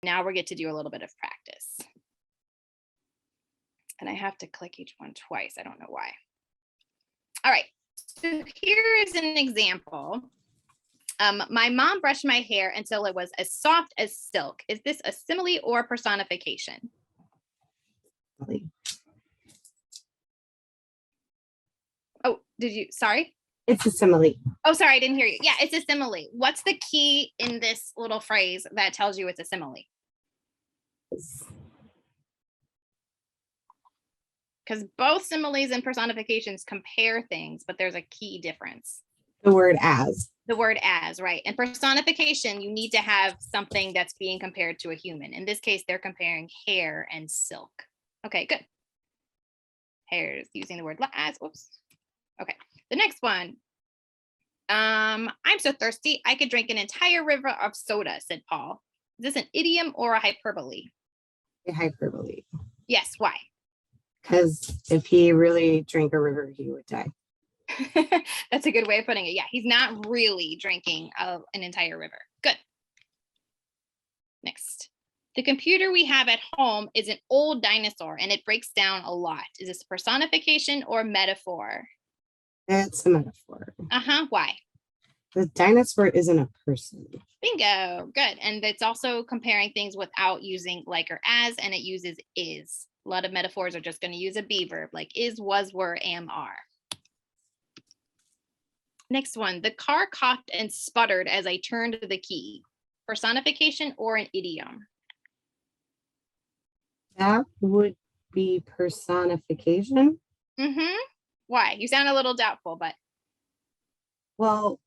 now we get to do a little bit of practice. And I have to click each one twice. I don't know why. All right, so here is an example. My mom brushed my hair until it was as soft as silk. Is this a simile or personification? Oh, sorry? It's a simile. Oh, sorry, I didn't hear you. Yeah, it's a simile. What's the key in this little phrase that tells you it's a simile? Because both similes and personifications compare things, but there's a key difference. The word as. The word as, right. And personification, you need to have something that's being compared to a human. In this case, they're comparing hair and silk. Okay, good. Hair is using the word as. Whoops. Okay, the next one. I'm so thirsty, I could drink an entire river of soda, said Paul. Is this an idiom or a hyperbole? A hyperbole. Yes, why? Because if he really drank a river, he would die. That's a good way of putting it. Yeah, he's not really drinking an entire river. Good. Next. The computer we have at home is an old dinosaur and it breaks down a lot. Is this personification or metaphor? It's a metaphor. Why? The dinosaur isn't a person. Bingo. Good. And it's also comparing things without using like or as, and it uses is. A lot of metaphors are just going to use a be verb like is, was, were, am, are. Next one. The car coughed and sputtered as I turned the key. Personification or an idiom? That would be personification. Why? You sound a little doubtful, but. Well,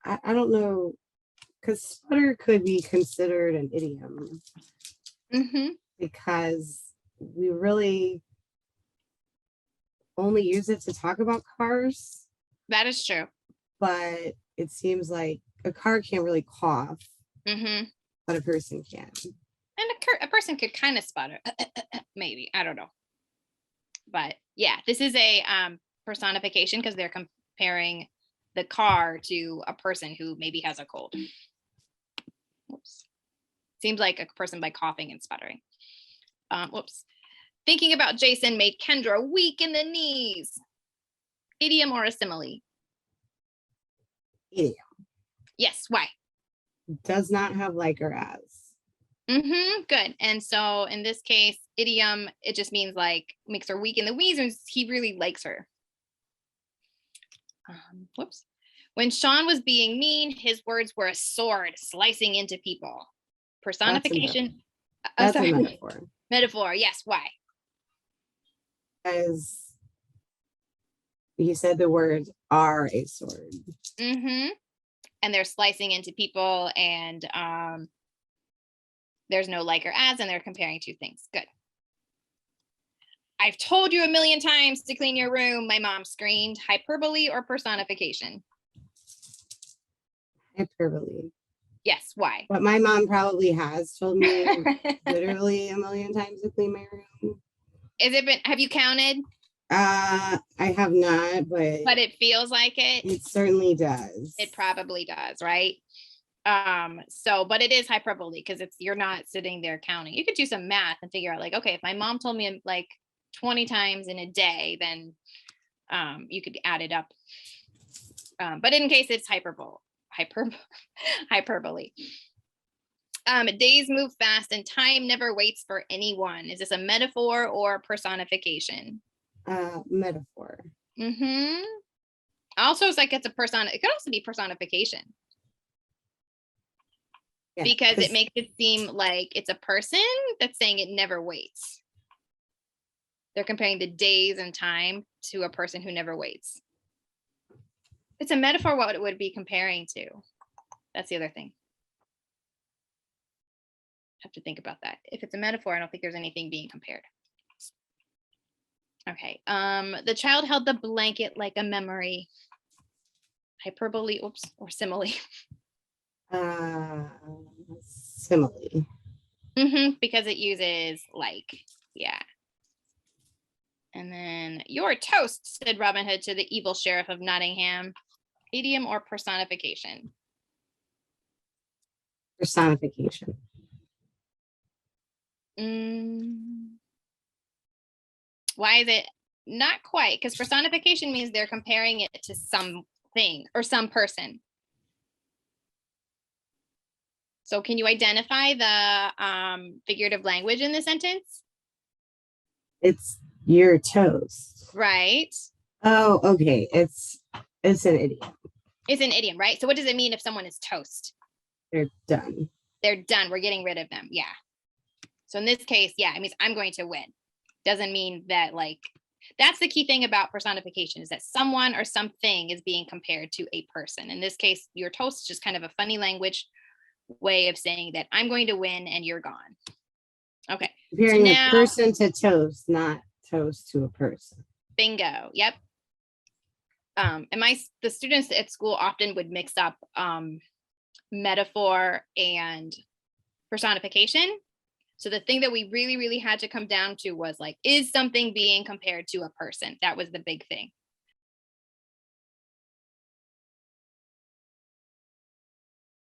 I don't know, because sputter could be considered an idiom. Because we really only use it to talk about cars. That is true. But it seems like a car can't really cough, but a person can. And a person could kind of sputter, maybe. I don't know. But yeah, this is a personification because they're comparing the car to a person who maybe has a cold. Whoops. Seems like a person by coughing and sputtering. Whoops. Thinking about Jason made Kendra weak in the knees. Idiom or a simile? Idiom. Yes, why? Does not have like or as. Good. And so in this case, idiom, it just means like makes her weak in the knees and he really likes her. Whoops. When Sean was being mean, his words were a sword slicing into people. Personification. That's a metaphor. Metaphor, yes. Why? As you said, the words are a sword. And they're slicing into people, and there's no like or as, and they're comparing two things. Good. I've told you a million times to clean your room, my mom screamed. Hyperbole or personification? Hyperbole. Yes, why? But my mom probably has told me literally a million times to clean my room. Have you counted? I have not, but it feels like it. It certainly does. It probably does, right? But it is hyperbole because you're not sitting there counting. You could do some math and figure out like, okay, if my mom told me like 20 times in a day, then you could add it up. But in case it's hyperbole. Days move fast and time never waits for anyone. Is this a metaphor or personification? Metaphor. Also, it's like it's a person. It could also be personification. Yeah, because it makes it seem like it's a person that's saying it never waits. They're comparing the days and time to a person who never waits. It's a metaphor, what it would be comparing to. That's the other thing. Have to think about that. If it's a metaphor, I don't think there's anything being compared. Okay. The child held the blanket like a memory. Hyperbole, oops, or simile. Simile. Because it uses like, yeah. And then you're toast, said Robin Hood to the evil sheriff of Nottingham. Idiom or personification? Personification. Why is it not quite? Because personification means they're comparing it to something or some person. So can you identify the figurative language in the sentence? It's your toast. Right. Oh, okay. It's an idiom. It's an idiom, right? So what does it mean if someone is toast? They're done. They're done. We're getting rid of them. Yeah. So in this case, yeah, it means I'm going to win. Doesn't mean that, like, that's the key thing about personification, is that someone or something is being compared to a person. In this case, your toast is just kind of a funny language way of saying that I'm going to win and you're gone. Okay. Comparing now, a person to toast, not toast to a person. Bingo. Yep. And the students at school often would mix up metaphor and personification. So the thing that we really, really had to come down to was, like, is something being compared to a person? That was the big thing.